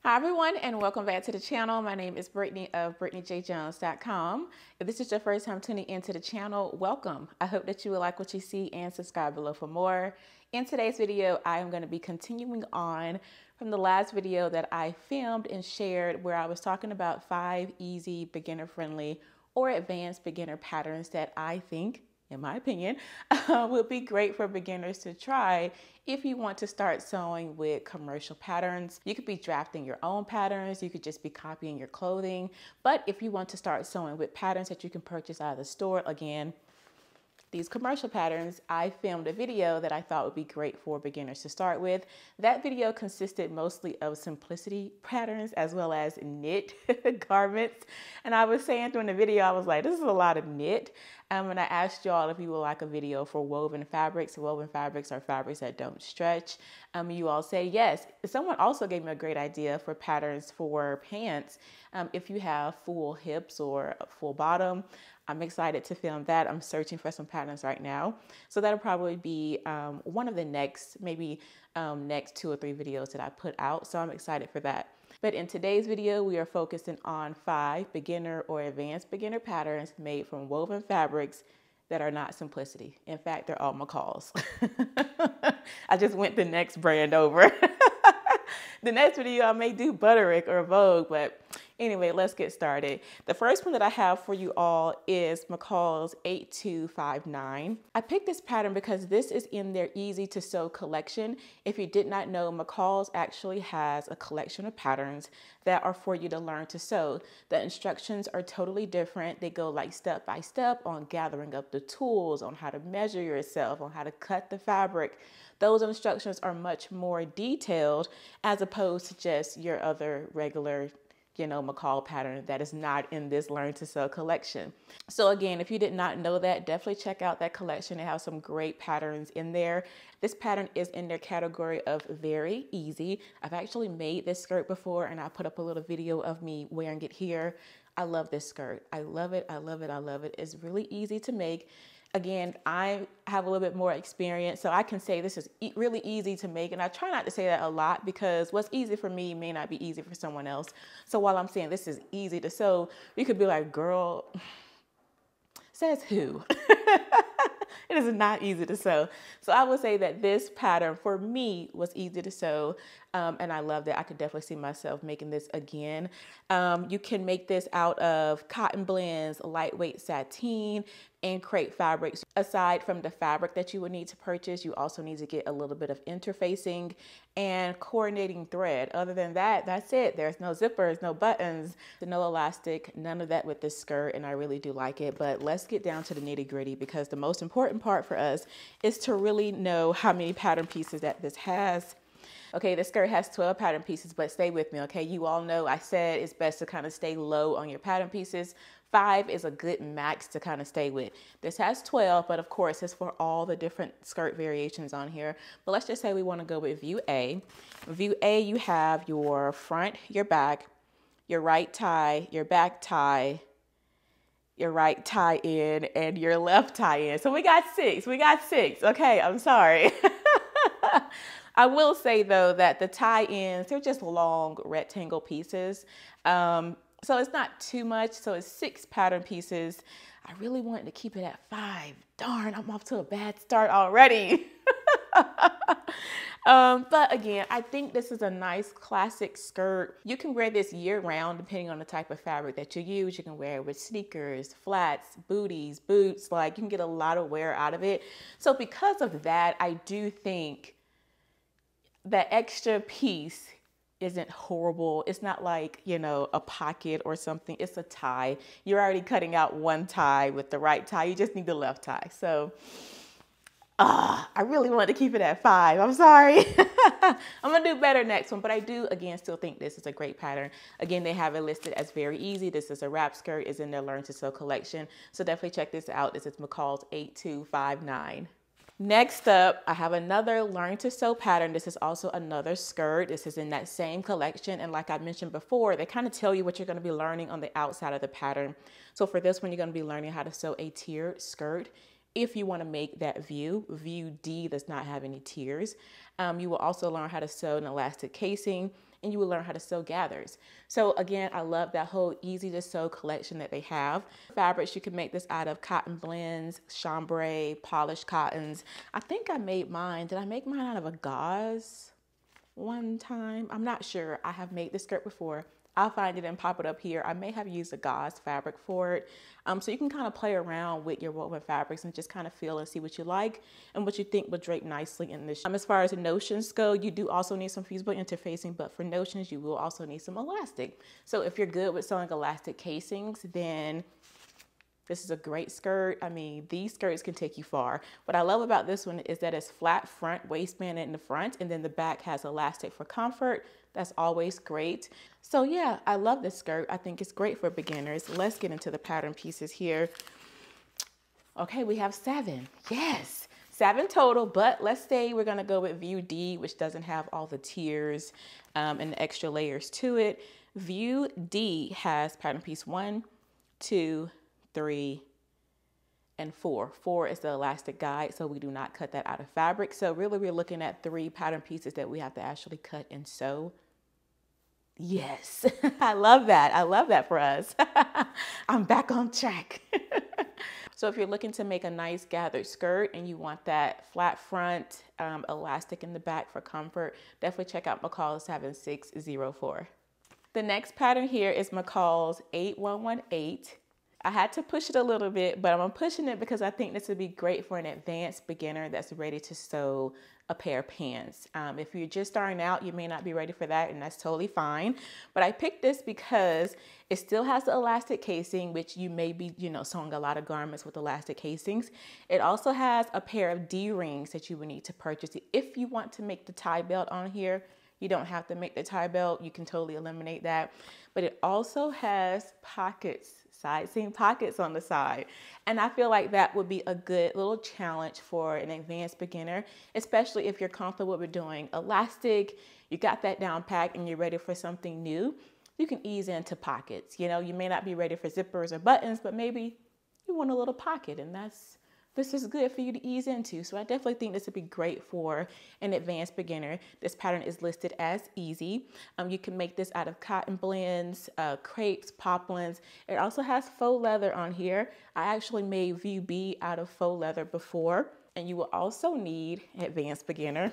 Hi everyone, and welcome back to the channel. My name is Brittany of BrittanyJJones.com. If this is your first time tuning into the channel, welcome. I hope that you will like what you see and subscribe below for more. In today's video, I am going to be continuing on from the last video that I filmed and shared where I was talking about 5 easy beginner-friendly or advanced beginner patterns that I think, in my opinion, would be great for beginners to try if you want to start sewing with commercial patterns. You could be drafting your own patterns, you could just be copying your clothing, but if you want to start sewing with patterns that you can purchase out of the store, again, these commercial patterns, I filmed a video that I thought would be great for beginners to start with. That video consisted mostly of simplicity patterns as well as knit garments. And I was saying during the video, I was like, this is a lot of knit. And I asked y'all if you would like a video for woven fabrics. Woven fabrics are fabrics that don't stretch. You all say yes. Someone also gave me a great idea for patterns for pants. If you have full hips or a full bottom, I'm excited to film that. I'm searching for some patterns right now. So that'll probably be one of the next, maybe next 2 or 3 videos that I put out. So I'm excited for that. But in today's video, we are focusing on 5 beginner or advanced beginner patterns made from woven fabrics that are not simplicity. In fact, they're all MCCALLS. I just went the next brand over. The next video I may do Butterick or Vogue, but anyway, let's get started. The first one that I have for you all is MCCALLS 8259. I picked this pattern because this is in their Easy to Sew collection. If you did not know, MCCALLS actually has a collection of patterns that are for you to learn to sew. The instructions are totally different. They go like step by step on gathering up the tools, on how to measure yourself, on how to cut the fabric. Those instructions are much more detailed as opposed to just your other regular, McCall pattern that is not in this Learn to Sew collection. So again, if you did not know that, definitely check out that collection. They have some great patterns in there. This pattern is in their category of very easy. I've actually made this skirt before and I put up a little video of me wearing it here. I love this skirt. I love it. I love it. I love it. It's really easy to make. Again, I have a little bit more experience, so I can say this is really easy to make. And I try not to say that a lot because what's easy for me may not be easy for someone else. So while I'm saying this is easy to sew, you could be like, girl, says who? It is not easy to sew. So I would say that this pattern for me was easy to sew, and I loved it. I could definitely see myself making this again. You can make this out of cotton blends, lightweight sateen, and crepe fabrics. Aside from the fabric that you would need to purchase, you also need to get a little bit of interfacing and coordinating thread. Other than that, that's it. There's no zippers, no buttons, no elastic, none of that with this skirt, and I really do like it. But let's get down to the nitty-gritty because the most important part for us is to really know how many pattern pieces that this has. Okay, the skirt has 12 pattern pieces, but stay with me, okay? You all know I said it's best to kind of stay low on your pattern pieces. 5 is a good max to kind of stay with. This has 12, but of course it's for all the different skirt variations on here. But let's just say we want to go with view A. View A, you have your front, your back, your right tie, your back tie, your right tie in, and your left tie in. So we got 6. We got 6. Okay, I'm sorry. I will say though that the tie-ins, they're just long rectangle pieces. So it's not too much. So it's 6 pattern pieces. I really wanted to keep it at 5. Darn, I'm off to a bad start already. But again, I think this is a nice classic skirt. You can wear this year round depending on the type of fabric that you use. You can wear it with sneakers, flats, booties, boots. Like you can get a lot of wear out of it. So because of that, I do think that extra piece isn't horrible. It's not like, a pocket or something. It's a tie. You're already cutting out one tie with the right tie. You just need the left tie. So I really want to keep it at 5. I'm sorry. I'm going to do better next one, but I do, again, still think this is a great pattern. Again, they have it listed as very easy. This is a wrap skirt. It's in their Learn to Sew collection. So definitely check this out. This is MCCALLS 8259. Next up, I have another Learn to Sew pattern. This is also another skirt. This is in that same collection. And like I mentioned before, they kind of tell you what you're going to be learning on the outside of the pattern. So for this one, you're going to be learning how to sew a tiered skirt. If you want to make that view D does not have any tiers. You will also learn how to sew an elastic casing and you will learn how to sew gathers. So again, I love that whole easy to sew collection that they have. Fabrics, you can make this out of cotton blends, chambray, polished cottons. I think I made mine. Did I make mine out of a gauze one time? I'm not sure. I have made this skirt before. I'll find it and pop it up here. I may have used a gauze fabric for it. So you can kind of play around with your woven fabrics and just kind of feel and see what you like and what you think would drape nicely in this. As far as the notions go, you do also need some fusible interfacing, but for notions, you will also need some elastic. So if you're good with sewing elastic casings, then this is a great skirt. I mean, these skirts can take you far. What I love about this one is that it's flat front waistband in the front, and then the back has elastic for comfort. That's always great. So yeah, I love this skirt. I think it's great for beginners. Let's get into the pattern pieces here. Okay, we have 7. Yes, 7 total, but let's say we're gonna go with view D, which doesn't have all the tiers and the extra layers to it. View D has pattern piece 1, 2, 3, and 4. 4 is the elastic guide, so we do not cut that out of fabric. So really we're looking at 3 pattern pieces that we have to actually cut and sew. Yes, I love that. I love that for us. I'm back on track. So if you're looking to make a nice gathered skirt and you want that flat front, elastic in the back for comfort, definitely check out MCCALLS 7604. The next pattern here is MCCALLS 8118. I had to push it a little bit, but I'm pushing it because I think this would be great for an advanced beginner that's ready to sew a pair of pants. If you're just starting out, you may not be ready for that, and that's totally fine. But I picked this because it still has the elastic casing, which you may be, sewing a lot of garments with elastic casings. It also has a pair of D-rings that you would need to purchase. If you want to make the tie belt on here, you don't have to make the tie belt. You can totally eliminate that. But it also has pockets, side seam pockets on the side. And I feel like that would be a good little challenge for an advanced beginner, especially if you're comfortable with doing elastic, you got that down pat and you're ready for something new. You can ease into pockets. You may not be ready for zippers or buttons, but maybe you want a little pocket, and this is good for you to ease into. So I definitely think this would be great for an advanced beginner. This pattern is listed as easy. You can make this out of cotton blends, crepes, poplins. It also has faux leather on here. I actually made view B out of faux leather before. And you will also need, advanced beginner,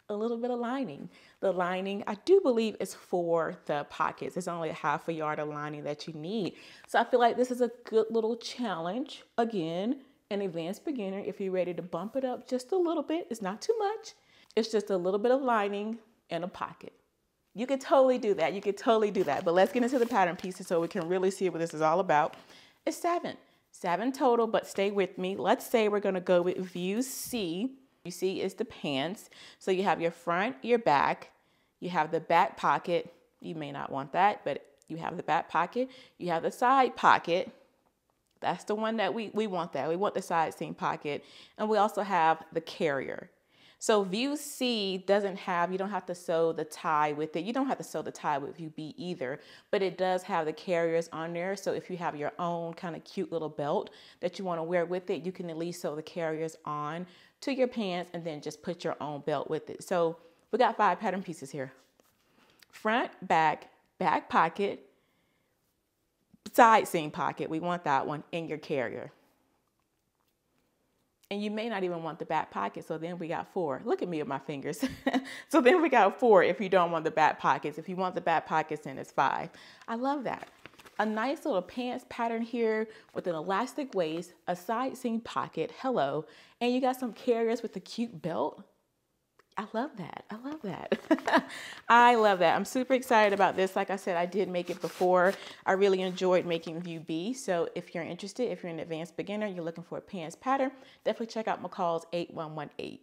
a little bit of lining. The lining, I do believe, is for the pockets. It's only a ½ yard of lining that you need. So I feel like this is a good little challenge. Again, an advanced beginner, if you're ready to bump it up just a little bit, it's not too much. It's just a little bit of lining and a pocket. You could totally do that. You could totally do that. But let's get into the pattern pieces so we can really see what this is all about. It's 7. 7 total, but stay with me. Let's say we're gonna go with view C. View C is the pants. So you have your front, your back. You have the back pocket. You may not want that, but you have the back pocket. You have the side pocket. That's the one that we want that. We want the side seam pocket. And we also have the carrier. So view C doesn't have, you don't have to sew the tie with it. You don't have to sew the tie with view B either, but it does have the carriers on there. So if you have your own kind of cute little belt that you want to wear with it, you can at least sew the carriers on to your pants and then just put your own belt with it. So we got 5 pattern pieces here. Front, back, back pocket, side seam pocket, we want that one, in your carrier. And you may not even want the back pocket, so then we got 4. Look at me with my fingers. So then we got 4 if you don't want the back pockets. If you want the back pockets, then it's 5. I love that. A nice little pants pattern here with an elastic waist, a side seam pocket, hello, and you got some carriers with a cute belt. I love that. I love that. I love that. I'm super excited about this. Like I said, I did make it before. I really enjoyed making view B. So if you're interested, if you're an advanced beginner, you're looking for a pants pattern, definitely check out MCCALLS 8118.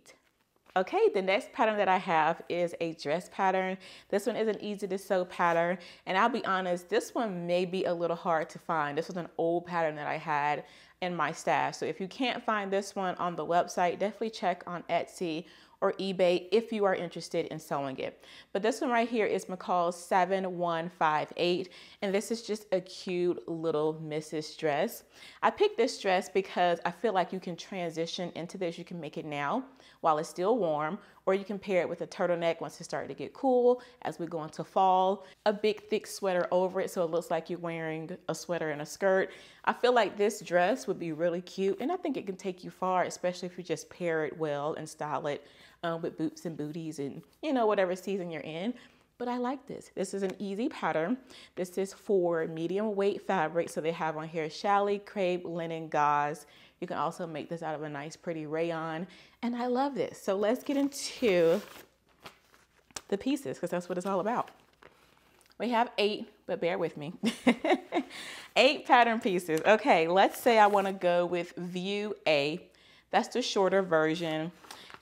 Okay, the next pattern that I have is a dress pattern. This one is an easy to sew pattern. And I'll be honest, this one may be a little hard to find. This was an old pattern that I had in my stash. So if you can't find this one on the website, definitely check on Etsy or eBay if you are interested in sewing it. But this one right here is MCCALLS 7158, and this is just a cute little missus dress. I picked this dress because I feel like you can transition into this. You can make it now while it's still warm, or you can pair it with a turtleneck once it's starting to get cool as we go into fall. A big thick sweater over it so it looks like you're wearing a sweater and a skirt. I feel like this dress would be really cute, and I think it can take you far, especially if you just pair it well and style it with boots and booties and, you know, whatever season you're in. But I like this. This is an easy pattern. This is for medium weight fabric. So they have on here challis, crepe, linen, gauze. You can also make this out of a nice pretty rayon. And I love this. So let's get into the pieces because that's what it's all about. We have 8, but bear with me. 8 pattern pieces. Okay, let's say I want to go with view A. That's the shorter version.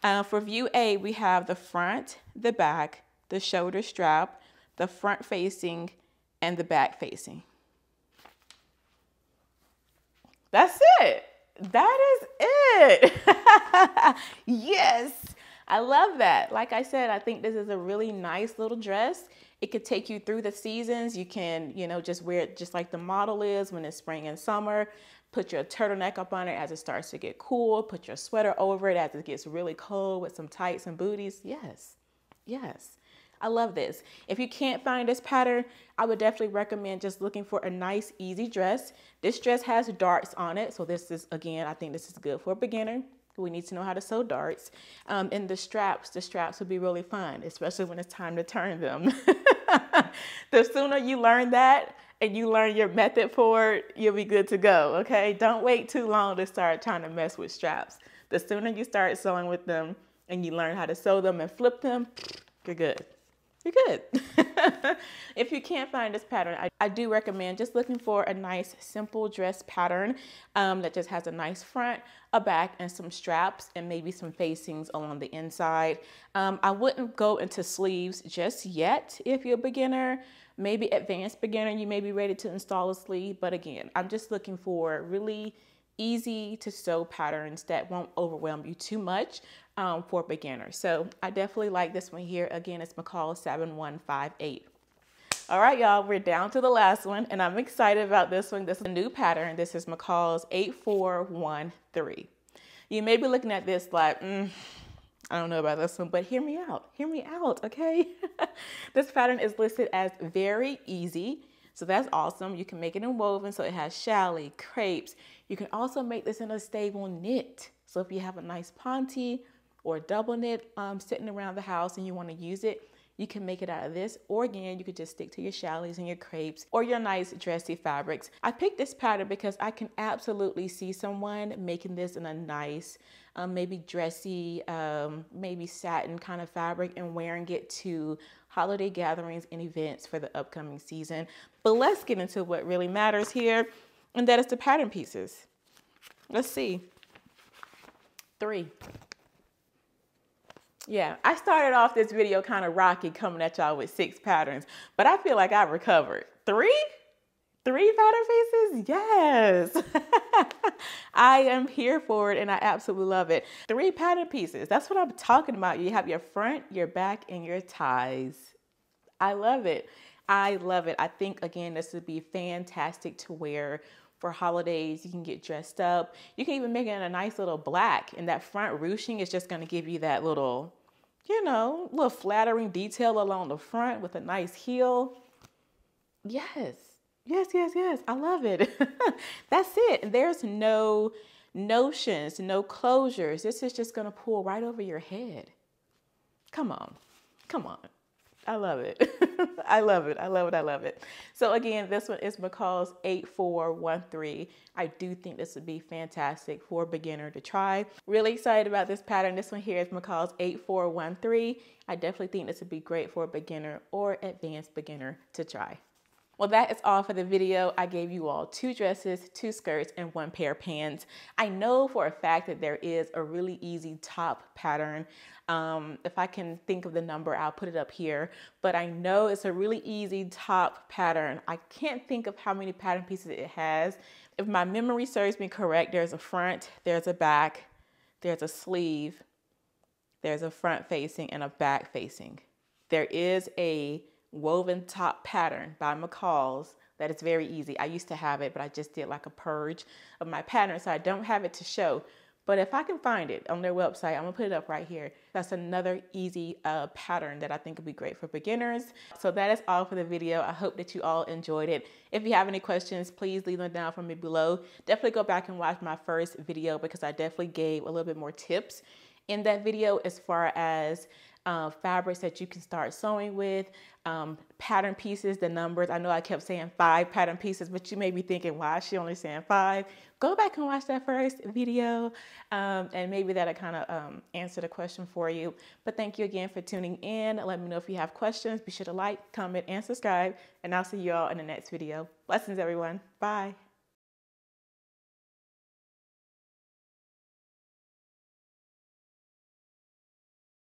For view A, we have the front, the back, the shoulder strap, the front facing, and the back facing. That's it. That is it. Yes, I love that. Like I said, I think this is a really nice little dress. It could take you through the seasons. You can, you know, just wear it just like the model is when it's spring and summer. Put your turtleneck up on it as it starts to get cool. Put your sweater over it as it gets really cold with some tights and booties. Yes, yes. I love this. If you can't find this pattern, I would definitely recommend just looking for a nice, easy dress. This dress has darts on it. So this is, again, I think this is good for a beginner. We need to know how to sew darts. And the straps would be really fun, especially when it's time to turn them. The sooner you learn that and you learn your method for it, you'll be good to go, okay? Don't wait too long to start trying to mess with straps. The sooner you start sewing with them and you learn how to sew them and flip them, you're good. You're good. If you can't find this pattern, I do recommend just looking for a nice simple dress pattern that just has a nice front, a back, and some straps, and maybe some facings along the inside. I wouldn't go into sleeves just yet if you're a beginner. Maybe advanced beginner, you may be ready to install a sleeve. But again, I'm just looking for really easy to sew patterns that won't overwhelm you too much for beginners. So I definitely like this one here. Again, it's MCCALLS 7158. All right, y'all, we're down to the last one, and I'm excited about this one. This is a new pattern. This is MCCALLS 8413. You may be looking at this like, I don't know about this one, but hear me out, okay? This pattern is listed as very easy. So that's awesome. You can make it in woven, so it has challis, crepes. You can also make this in a stable knit. So if you have a nice ponte or double knit sitting around the house and you want to use it, you can make it out of this. Or again, you could just stick to your challis and your crepes or your nice dressy fabrics. I picked this pattern because I can absolutely see someone making this in a nice, maybe dressy, maybe satin kind of fabric and wearing it to holiday gatherings and events for the upcoming season. But let's get into what really matters here, and that is the pattern pieces. Let's see. 3. Yeah, I started off this video kind of rocky coming at y'all with 6 patterns, but I feel like I recovered. 3? 3 pattern pieces? Yes. I am here for it and I absolutely love it. 3 pattern pieces. That's what I'm talking about. You have your front, your back, and your ties. I love it. I love it. I think, again, this would be fantastic to wear for holidays. You can get dressed up. You can even make it in a nice little black, and that front ruching is just going to give you that little, you know, little flattering detail along the front with a nice heel. Yes. Yes, yes, yes. I love it. That's it. There's no notions, no closures. This is just going to pull right over your head. Come on. Come on. I love it. I love it. I love it. I love it. So again, this one is MCCALLS 8413. I do think this would be fantastic for a beginner to try. Really excited about this pattern. This one here is MCCALLS 8413. I definitely think this would be great for a beginner or advanced beginner to try. Well, that is all for the video. I gave you all 2 dresses, 2 skirts, and 1 pair of pants. I know for a fact that there is a really easy top pattern. If I can think of the number, I'll put it up here. But I know it's a really easy top pattern. I can't think of how many pattern pieces it has. If my memory serves me correct, there's a front, there's a back, there's a sleeve, there's a front facing, and a back facing. There is a woven top pattern by MCCALLS that is very easy. I used to have it, but I just did like a purge of my pattern, so I don't have it to show. But if I can find it on their website, I'm gonna put it up right here. That's another easy pattern that I think would be great for beginners. So that is all for the video. I hope that you all enjoyed it. If you have any questions, please leave them down for me below. Definitely go back and watch my first video because I definitely gave a little bit more tips in that video as far as fabrics that you can start sewing with, pattern pieces, the numbers. I know I kept saying 5 pattern pieces, but you may be thinking, why is she only saying 5? Go back and watch that first video, and maybe that'll kind of answer the question for you. But thank you again for tuning in. Let me know if you have questions. Be sure to like, comment, and subscribe, and I'll see you all in the next video. Blessings, everyone. Bye.